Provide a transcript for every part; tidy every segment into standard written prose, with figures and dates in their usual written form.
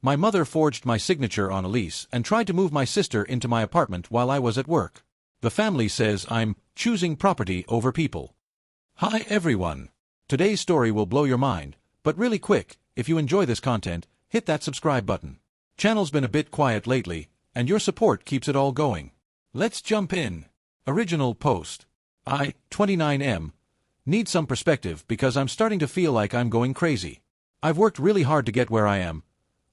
My mother forged my signature on a lease and tried to move my sister into my apartment while I was at work. The family says I'm choosing property over people. Hi everyone. Today's story will blow your mind, but really quick, if you enjoy this content, hit that subscribe button. Channel's been a bit quiet lately, and your support keeps it all going. Let's jump in. Original post. I, 29M, need some perspective because I'm starting to feel like I'm going crazy. I've worked really hard to get where I am.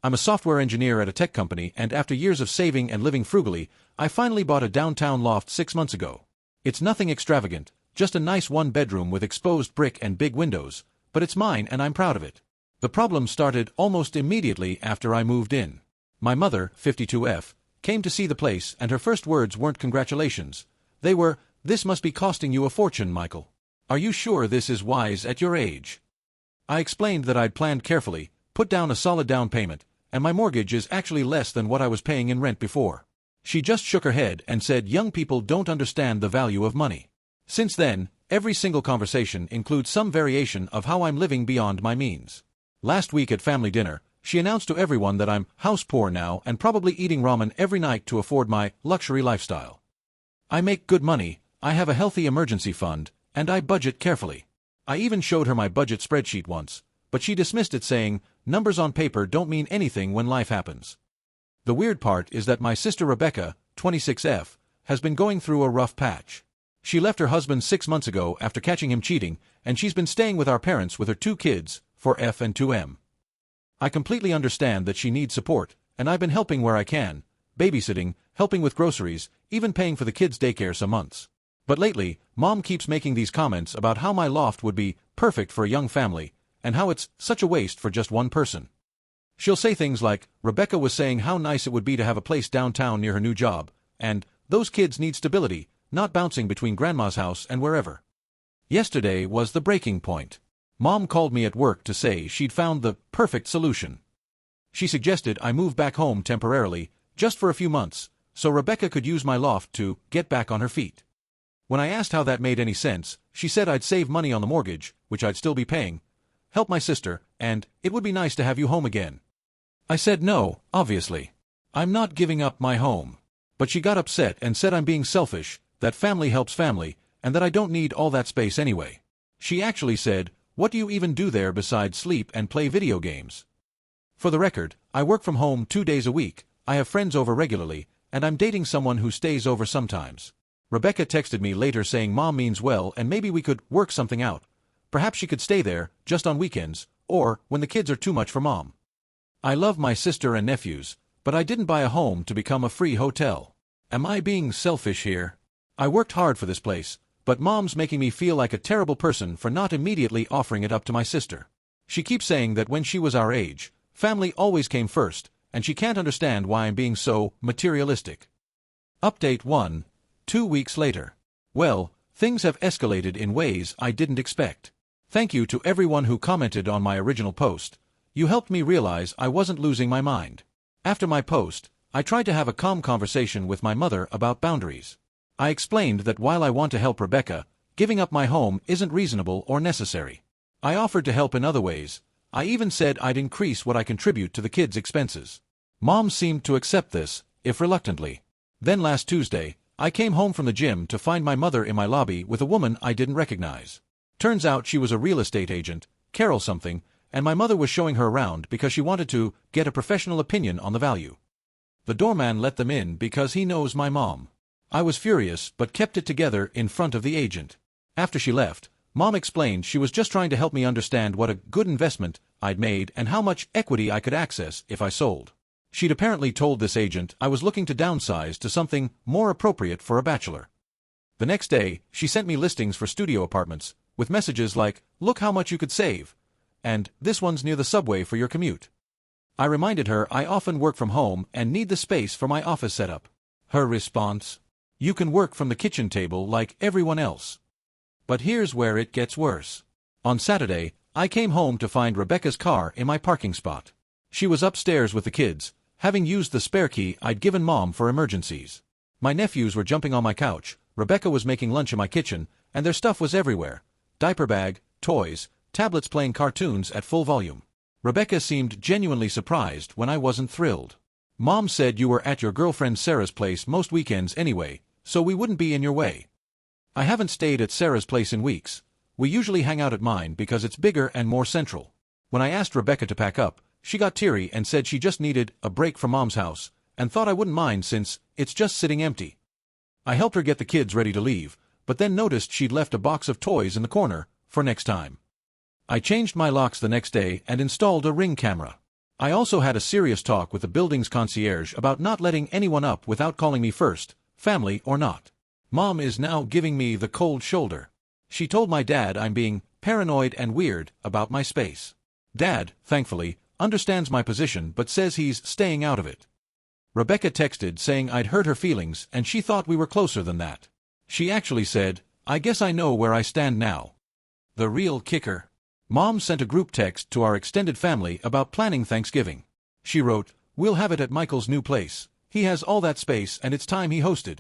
I'm a software engineer at a tech company, and after years of saving and living frugally, I finally bought a downtown loft 6 months ago. It's nothing extravagant, just a nice one-bedroom with exposed brick and big windows, but it's mine and I'm proud of it. The problem started almost immediately after I moved in. My mother, 52F, came to see the place, and her first words weren't congratulations. They were, "This must be costing you a fortune, Michael. Are you sure this is wise at your age?" I explained that I'd planned carefully, put down a solid down payment, and my mortgage is actually less than what I was paying in rent before. She just shook her head and said young people don't understand the value of money. Since then, every single conversation includes some variation of how I'm living beyond my means. Last week at family dinner, she announced to everyone that I'm house poor now and probably eating ramen every night to afford my luxury lifestyle. I make good money, I have a healthy emergency fund, and I budget carefully. I even showed her my budget spreadsheet once, but she dismissed it saying, numbers on paper don't mean anything when life happens. The weird part is that my sister Rebecca, 26F, has been going through a rough patch. She left her husband 6 months ago after catching him cheating, and she's been staying with our parents with her 2 kids, 4F and 2M. I completely understand that she needs support, and I've been helping where I can, babysitting, helping with groceries, even paying for the kids' daycare some months. But lately, Mom keeps making these comments about how my loft would be perfect for a young family, and how it's such a waste for just one person. She'll say things like, Rebecca was saying how nice it would be to have a place downtown near her new job, and, those kids need stability, not bouncing between grandma's house and wherever. Yesterday was the breaking point. Mom called me at work to say she'd found the perfect solution. She suggested I move back home temporarily, just for a few months, so Rebecca could use my loft to get back on her feet. When I asked how that made any sense, she said I'd save money on the mortgage, which I'd still be paying, help my sister, and it would be nice to have you home again. I said no, obviously. I'm not giving up my home. But she got upset and said I'm being selfish, that family helps family, and that I don't need all that space anyway. She actually said, what do you even do there besides sleep and play video games? For the record, I work from home 2 days a week, I have friends over regularly, and I'm dating someone who stays over sometimes. Rebecca texted me later saying Mom means well and maybe we could work something out. Perhaps she could stay there, just on weekends, or when the kids are too much for Mom. I love my sister and nephews, but I didn't buy a home to become a free hotel. Am I being selfish here? I worked hard for this place, but Mom's making me feel like a terrible person for not immediately offering it up to my sister. She keeps saying that when she was our age, family always came first, and she can't understand why I'm being so materialistic. Update 1, 2 weeks later. Well, things have escalated in ways I didn't expect. Thank you to everyone who commented on my original post. You helped me realize I wasn't losing my mind. After my post, I tried to have a calm conversation with my mother about boundaries. I explained that while I want to help Rebecca, giving up my home isn't reasonable or necessary. I offered to help in other ways. I even said I'd increase what I contribute to the kids' expenses. Mom seemed to accept this, if reluctantly. Then last Tuesday, I came home from the gym to find my mother in my lobby with a woman I didn't recognize. Turns out she was a real estate agent, Carol something, and my mother was showing her around because she wanted to get a professional opinion on the value. The doorman let them in because he knows my mom. I was furious but kept it together in front of the agent. After she left, Mom explained she was just trying to help me understand what a good investment I'd made and how much equity I could access if I sold. She'd apparently told this agent I was looking to downsize to something more appropriate for a bachelor. The next day, she sent me listings for studio apartments, with messages like, look how much you could save, and this one's near the subway for your commute. I reminded her I often work from home and need the space for my office setup. Her response, you can work from the kitchen table like everyone else. But here's where it gets worse. On Saturday, I came home to find Rebecca's car in my parking spot. She was upstairs with the kids, having used the spare key I'd given Mom for emergencies. My nephews were jumping on my couch, Rebecca was making lunch in my kitchen, and their stuff was everywhere. Diaper bag, toys, tablets playing cartoons at full volume. Rebecca seemed genuinely surprised when I wasn't thrilled. Mom said you were at your girlfriend Sarah's place most weekends anyway, so we wouldn't be in your way. I haven't stayed at Sarah's place in weeks. We usually hang out at mine because it's bigger and more central. When I asked Rebecca to pack up, she got teary and said she just needed a break from Mom's house, and thought I wouldn't mind since it's just sitting empty. I helped her get the kids ready to leave, but then noticed she'd left a box of toys in the corner for next time. I changed my locks the next day and installed a Ring camera. I also had a serious talk with the building's concierge about not letting anyone up without calling me first, family or not. Mom is now giving me the cold shoulder. She told my dad I'm being paranoid and weird about my space. Dad, thankfully, understands my position but says he's staying out of it. Rebecca texted saying I'd hurt her feelings and she thought we were closer than that. She actually said, "I guess I know where I stand now." The real kicker. Mom sent a group text to our extended family about planning Thanksgiving. She wrote, "We'll have it at Michael's new place. He has all that space and it's time he hosted."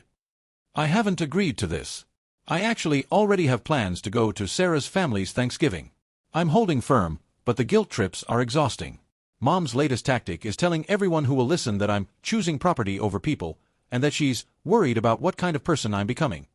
I haven't agreed to this. I actually already have plans to go to Sarah's family's Thanksgiving. I'm holding firm, but the guilt trips are exhausting. Mom's latest tactic is telling everyone who will listen that I'm choosing property over people, and that she's worried about what kind of person I'm becoming.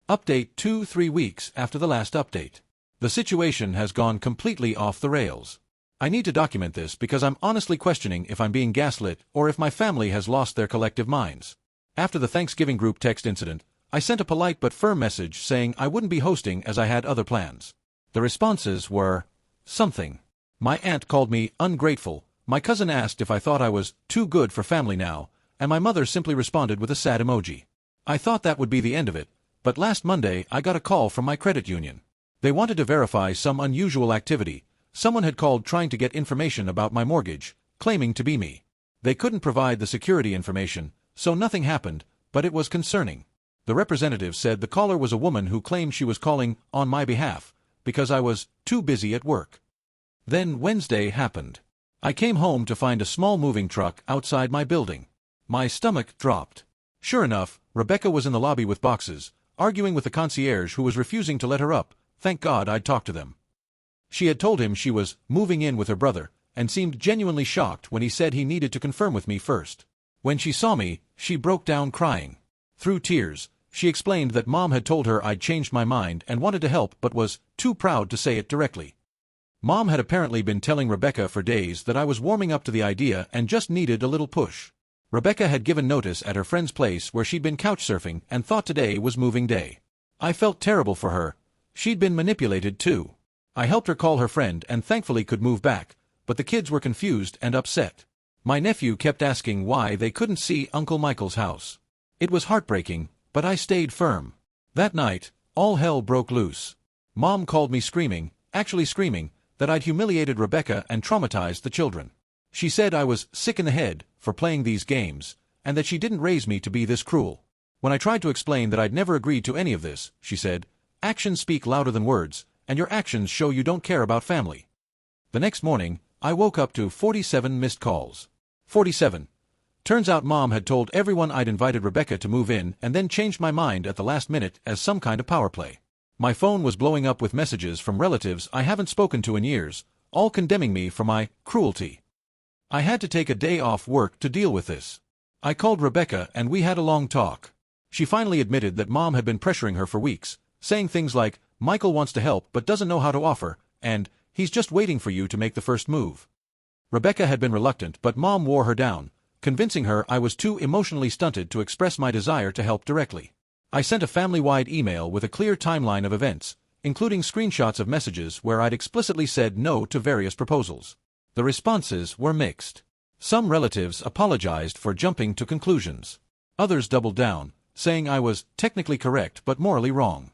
Update 2-3 weeks after the last update. The situation has gone completely off the rails. I need to document this because I'm honestly questioning if I'm being gaslit or if my family has lost their collective minds. After the Thanksgiving group text incident, I sent a polite but firm message saying I wouldn't be hosting as I had other plans. The responses were something. My aunt called me ungrateful, my cousin asked if I thought I was too good for family now, and my mother simply responded with a sad emoji. I thought that would be the end of it, but last Monday I got a call from my credit union. They wanted to verify some unusual activity. Someone had called trying to get information about my mortgage, claiming to be me. They couldn't provide the security information, so nothing happened, but it was concerning. The representative said the caller was a woman who claimed she was calling on my behalf, because I was too busy at work. Then Wednesday happened. I came home to find a small moving truck outside my building. My stomach dropped. Sure enough, Rebecca was in the lobby with boxes, arguing with the concierge who was refusing to let her up. Thank God I'd talked to them. She had told him she was moving in with her brother, and seemed genuinely shocked when he said he needed to confirm with me first. When she saw me, she broke down crying. Through tears, she explained that Mom had told her I'd changed my mind and wanted to help but was too proud to say it directly. Mom had apparently been telling Rebecca for days that I was warming up to the idea and just needed a little push. Rebecca had given notice at her friend's place where she'd been couchsurfing and thought today was moving day. I felt terrible for her. She'd been manipulated too. I helped her call her friend and thankfully could move back, but the kids were confused and upset. My nephew kept asking why they couldn't see Uncle Michael's house. It was heartbreaking, but I stayed firm. That night, all hell broke loose. Mom called me screaming, that I'd humiliated Rebecca and traumatized the children. She said I was sick in the head for playing these games, and that she didn't raise me to be this cruel. When I tried to explain that I'd never agreed to any of this, she said, "Actions speak louder than words, and your actions show you don't care about family." The next morning, I woke up to 47 missed calls. 47. Turns out Mom had told everyone I'd invited Rebecca to move in and then changed my mind at the last minute as some kind of power play. My phone was blowing up with messages from relatives I haven't spoken to in years, all condemning me for my cruelty. I had to take a day off work to deal with this. I called Rebecca and we had a long talk. She finally admitted that Mom had been pressuring her for weeks, saying things like, "Michael wants to help but doesn't know how to offer," and "He's just waiting for you to make the first move." Rebecca had been reluctant but Mom wore her down, convincing her I was too emotionally stunted to express my desire to help directly. I sent a family-wide email with a clear timeline of events, including screenshots of messages where I'd explicitly said no to various proposals. The responses were mixed. Some relatives apologized for jumping to conclusions. Others doubled down, saying I was technically correct but morally wrong.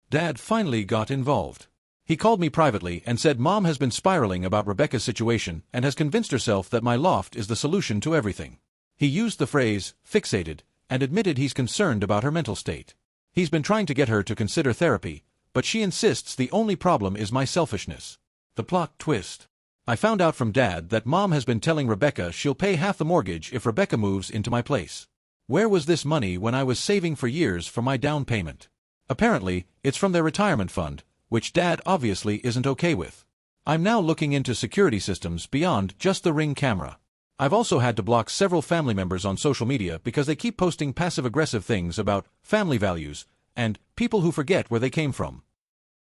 Dad finally got involved. He called me privately and said Mom has been spiraling about Rebecca's situation and has convinced herself that my loft is the solution to everything. He used the phrase, "fixated," and admitted he's concerned about her mental state. He's been trying to get her to consider therapy, but she insists the only problem is my selfishness. The plot twist. I found out from Dad that Mom has been telling Rebecca she'll pay half the mortgage if Rebecca moves into my place. Where was this money when I was saving for years for my down payment? Apparently, it's from their retirement fund, which Dad obviously isn't okay with. I'm now looking into security systems beyond just the Ring camera. I've also had to block several family members on social media because they keep posting passive-aggressive things about family values and people who forget where they came from.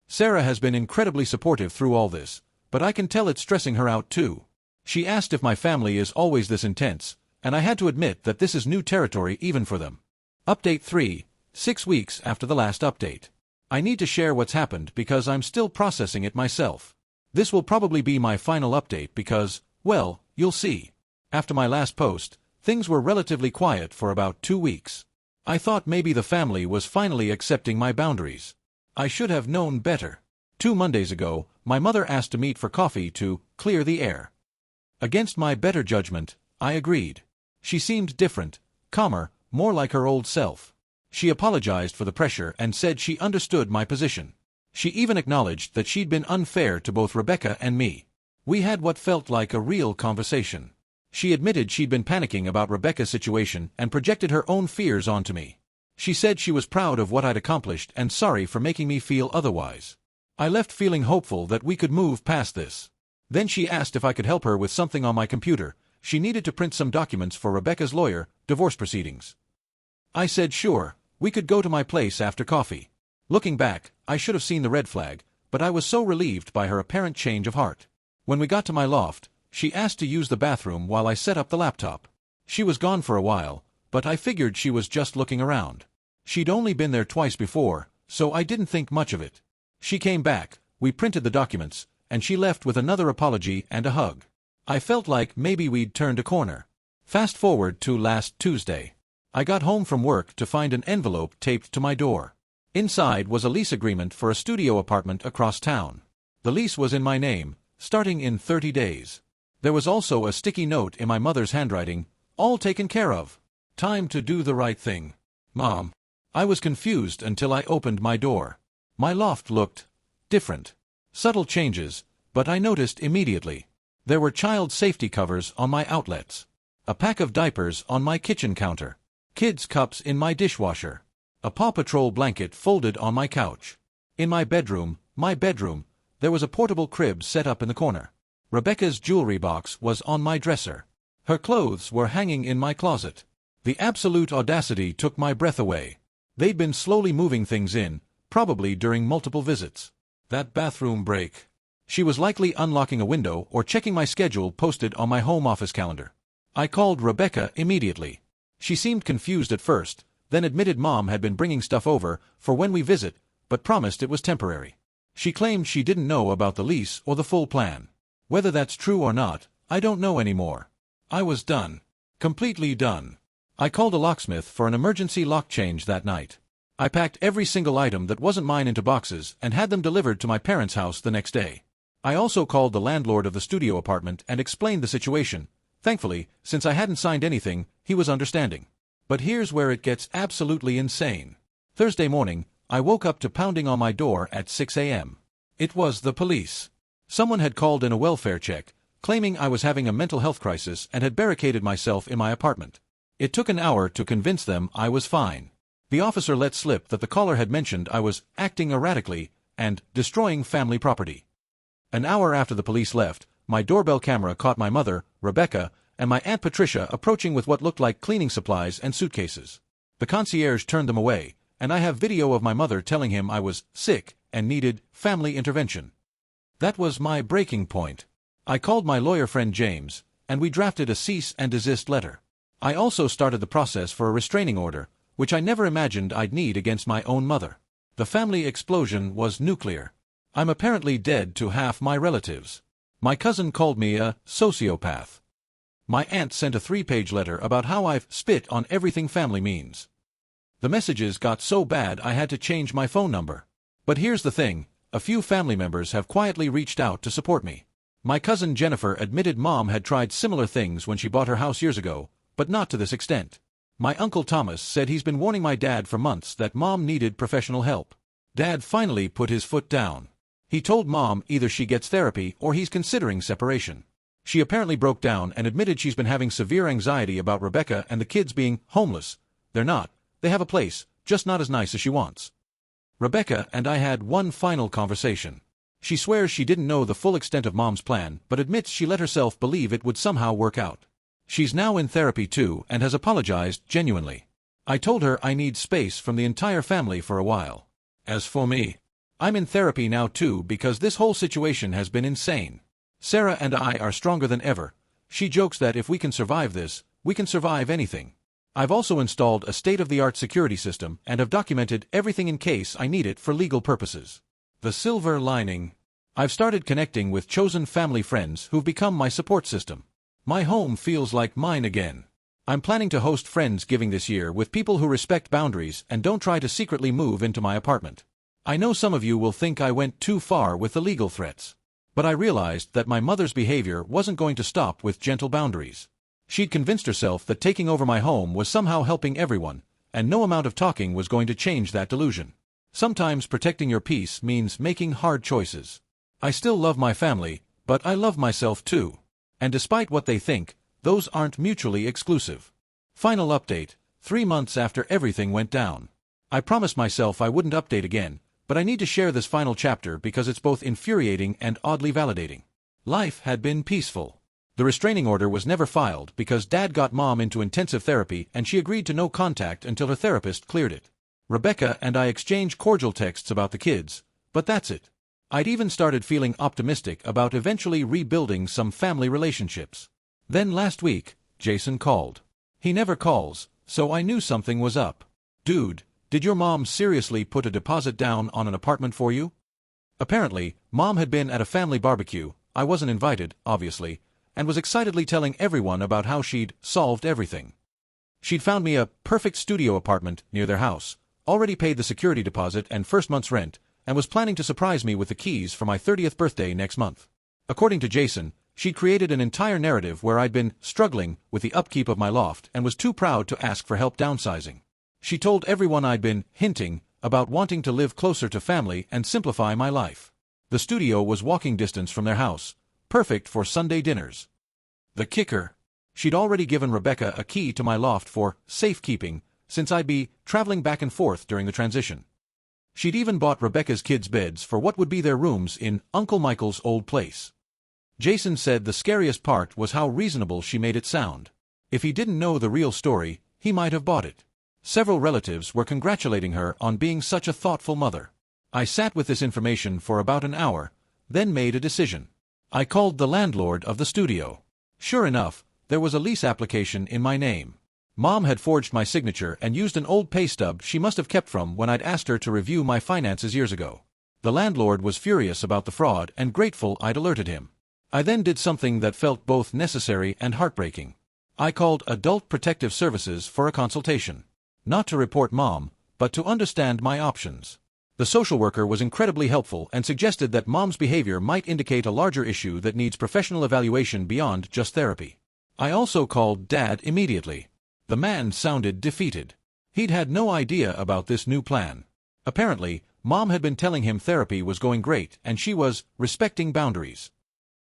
Sarah has been incredibly supportive through all this, but I can tell it's stressing her out too. She asked if my family is always this intense, and I had to admit that this is new territory even for them. Update 3, 6 weeks after the last update. I need to share what's happened because I'm still processing it myself. This will probably be my final update because, well, you'll see. After my last post, things were relatively quiet for about 2 weeks. I thought maybe the family was finally accepting my boundaries. I should have known better. 2 Mondays ago, my mother asked to meet for coffee to clear the air. Against my better judgment, I agreed. She seemed different, calmer, more like her old self. She apologized for the pressure and said she understood my position. She even acknowledged that she'd been unfair to both Rebecca and me. We had what felt like a real conversation. She admitted she'd been panicking about Rebecca's situation and projected her own fears onto me. She said she was proud of what I'd accomplished and sorry for making me feel otherwise. I left feeling hopeful that we could move past this. Then she asked if I could help her with something on my computer. She needed to print some documents for Rebecca's lawyer, divorce proceedings. I said sure, we could go to my place after coffee. Looking back, I should have seen the red flag, but I was so relieved by her apparent change of heart. When we got to my loft, she asked to use the bathroom while I set up the laptop. She was gone for a while, but I figured she was just looking around. She'd only been there twice before, so I didn't think much of it. She came back, we printed the documents, and she left with another apology and a hug. I felt like maybe we'd turned a corner. Fast forward to last Tuesday. I got home from work to find an envelope taped to my door. Inside was a lease agreement for a studio apartment across town. The lease was in my name, starting in 30 days. There was also a sticky note in my mother's handwriting, all taken care of. Time to do the right thing. Mom. I was confused until I opened my door. My loft looked different. Subtle changes, but I noticed immediately. There were child safety covers on my outlets. A pack of diapers on my kitchen counter. Kids' cups in my dishwasher. A Paw Patrol blanket folded on my couch. In my bedroom, there was a portable crib set up in the corner. Rebecca's jewelry box was on my dresser. Her clothes were hanging in my closet. The absolute audacity took my breath away. They'd been slowly moving things in, probably during multiple visits. That bathroom break. She was likely unlocking a window or checking my schedule posted on my home office calendar. I called Rebecca immediately. She seemed confused at first, then admitted Mom had been bringing stuff over for when we visit, but promised it was temporary. She claimed she didn't know about the lease or the full plan. Whether that's true or not, I don't know anymore. I was done. Completely done. I called a locksmith for an emergency lock change that night. I packed every single item that wasn't mine into boxes and had them delivered to my parents' house the next day. I also called the landlord of the studio apartment and explained the situation. Thankfully, since I hadn't signed anything, he was understanding. But here's where it gets absolutely insane. Thursday morning, I woke up to pounding on my door at 6 a.m. It was the police. Someone had called in a welfare check, claiming I was having a mental health crisis and had barricaded myself in my apartment. It took an hour to convince them I was fine. The officer let slip that the caller had mentioned I was acting erratically and destroying family property. An hour after the police left, my doorbell camera caught my mother, Rebecca, and my Aunt Patricia approaching with what looked like cleaning supplies and suitcases. The concierge turned them away, and I have video of my mother telling him I was sick and needed family intervention. That was my breaking point. I called my lawyer friend James, and we drafted a cease and desist letter. I also started the process for a restraining order, which I never imagined I'd need against my own mother. The family explosion was nuclear. I'm apparently dead to half my relatives. My cousin called me a sociopath. My aunt sent a 3-page letter about how I've spit on everything family means. The messages got so bad I had to change my phone number. But here's the thing, a few family members have quietly reached out to support me. My cousin Jennifer admitted Mom had tried similar things when she bought her house years ago, but not to this extent. My Uncle Thomas said he's been warning my dad for months that Mom needed professional help. Dad finally put his foot down. He told Mom either she gets therapy or he's considering separation. She apparently broke down and admitted she's been having severe anxiety about Rebecca and the kids being homeless. They're not. They have a place, just not as nice as she wants. Rebecca and I had one final conversation. She swears she didn't know the full extent of Mom's plan but admits she let herself believe it would somehow work out. She's now in therapy too and has apologized genuinely. I told her I need space from the entire family for a while. As for me, I'm in therapy now too because this whole situation has been insane. Sarah and I are stronger than ever. She jokes that if we can survive this, we can survive anything. I've also installed a state-of-the-art security system and have documented everything in case I need it for legal purposes. The silver lining. I've started connecting with chosen family friends who've become my support system. My home feels like mine again. I'm planning to host Friendsgiving this year with people who respect boundaries and don't try to secretly move into my apartment. I know some of you will think I went too far with the legal threats. But I realized that my mother's behavior wasn't going to stop with gentle boundaries. She'd convinced herself that taking over my home was somehow helping everyone, and no amount of talking was going to change that delusion. Sometimes protecting your peace means making hard choices. I still love my family, but I love myself too. And despite what they think, those aren't mutually exclusive. Final update, 3 months after everything went down. I promised myself I wouldn't update again, but I need to share this final chapter because it's both infuriating and oddly validating. Life had been peaceful. The restraining order was never filed because Dad got Mom into intensive therapy and she agreed to no contact until her therapist cleared it. Rebecca and I exchanged cordial texts about the kids, but that's it. I'd even started feeling optimistic about eventually rebuilding some family relationships. Then last week, Jason called. He never calls, so I knew something was up. Dude, did your mom seriously put a deposit down on an apartment for you? Apparently, Mom had been at a family barbecue, I wasn't invited, obviously, and was excitedly telling everyone about how she'd solved everything. She'd found me a perfect studio apartment near their house, already paid the security deposit and first month's rent, and was planning to surprise me with the keys for my 30th birthday next month. According to Jason, she'd created an entire narrative where I'd been struggling with the upkeep of my loft and was too proud to ask for help downsizing. She told everyone I'd been hinting about wanting to live closer to family and simplify my life. The studio was walking distance from their house, perfect for Sunday dinners. The kicker. She'd already given Rebecca a key to my loft for safekeeping, since I'd be traveling back and forth during the transition. She'd even bought Rebecca's kids' beds for what would be their rooms in Uncle Michael's old place. Jason said the scariest part was how reasonable she made it sound. If he didn't know the real story, he might have bought it. Several relatives were congratulating her on being such a thoughtful mother. I sat with this information for about an hour, then made a decision. I called the landlord of the studio. Sure enough, there was a lease application in my name. Mom had forged my signature and used an old pay stub she must have kept from when I'd asked her to review my finances years ago. The landlord was furious about the fraud and grateful I'd alerted him. I then did something that felt both necessary and heartbreaking. I called Adult Protective Services for a consultation. Not to report Mom, but to understand my options. The social worker was incredibly helpful and suggested that Mom's behavior might indicate a larger issue that needs professional evaluation beyond just therapy. I also called Dad immediately. The man sounded defeated. He'd had no idea about this new plan. Apparently, Mom had been telling him therapy was going great and she was respecting boundaries.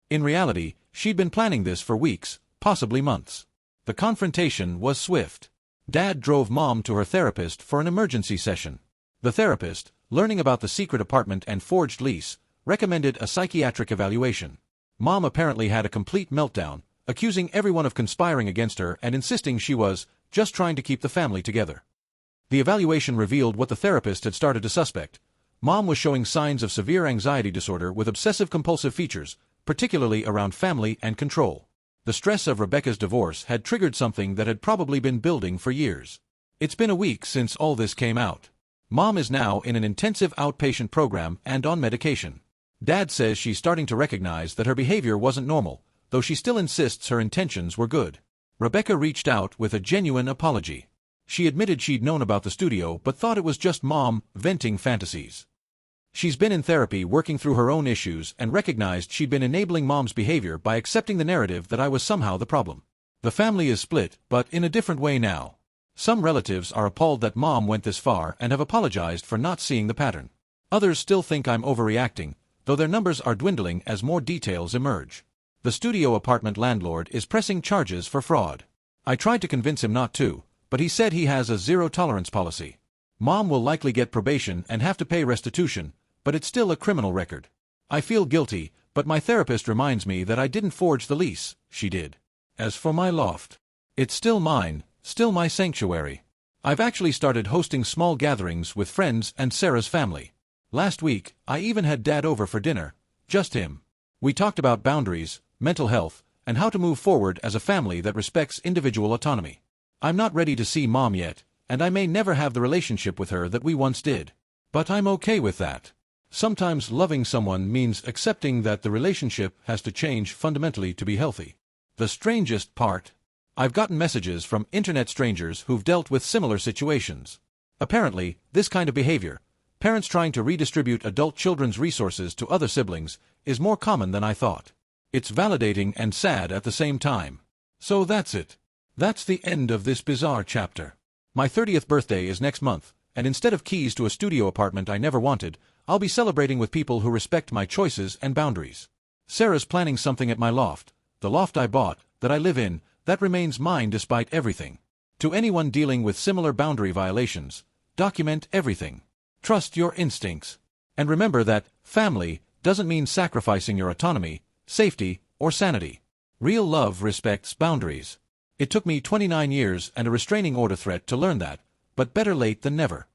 In reality, she'd been planning this for weeks, possibly months. The confrontation was swift. Dad drove Mom to her therapist for an emergency session. The therapist, learning about the secret apartment and forged lease, recommended a psychiatric evaluation. Mom apparently had a complete meltdown, accusing everyone of conspiring against her and insisting she was just trying to keep the family together. The evaluation revealed what the therapist had started to suspect. Mom was showing signs of severe anxiety disorder with obsessive-compulsive features, particularly around family and control. The stress of Rebecca's divorce had triggered something that had probably been building for years. It's been a week since all this came out. Mom is now in an intensive outpatient program and on medication. Dad says she's starting to recognize that her behavior wasn't normal, though she still insists her intentions were good. Rebecca reached out with a genuine apology. She admitted she'd known about the studio but thought it was just Mom venting fantasies. She's been in therapy working through her own issues and recognized she'd been enabling Mom's behavior by accepting the narrative that I was somehow the problem. The family is split, but in a different way now. Some relatives are appalled that Mom went this far and have apologized for not seeing the pattern. Others still think I'm overreacting, though their numbers are dwindling as more details emerge. The studio apartment landlord is pressing charges for fraud. I tried to convince him not to, but he said he has a zero-tolerance policy. Mom will likely get probation and have to pay restitution, but it's still a criminal record. I feel guilty, but my therapist reminds me that I didn't forge the lease, she did. As for my loft, it's still mine, still my sanctuary. I've actually started hosting small gatherings with friends and Sarah's family. Last week, I even had Dad over for dinner, just him. We talked about boundaries, mental health, and how to move forward as a family that respects individual autonomy. I'm not ready to see Mom yet, and I may never have the relationship with her that we once did. But I'm okay with that. Sometimes loving someone means accepting that the relationship has to change fundamentally to be healthy. The strangest part? I've gotten messages from internet strangers who've dealt with similar situations. Apparently, this kind of behavior, parents trying to redistribute adult children's resources to other siblings, is more common than I thought. It's validating and sad at the same time. So that's it. That's the end of this bizarre chapter. My 30th birthday is next month, and instead of keys to a studio apartment I never wanted, I'll be celebrating with people who respect my choices and boundaries. Sarah's planning something at my loft, the loft I bought, that I live in, that remains mine despite everything. To anyone dealing with similar boundary violations, document everything. Trust your instincts. And remember that family doesn't mean sacrificing your autonomy, safety, or sanity. Real love respects boundaries. It took me 29 years and a restraining order threat to learn that, but better late than never.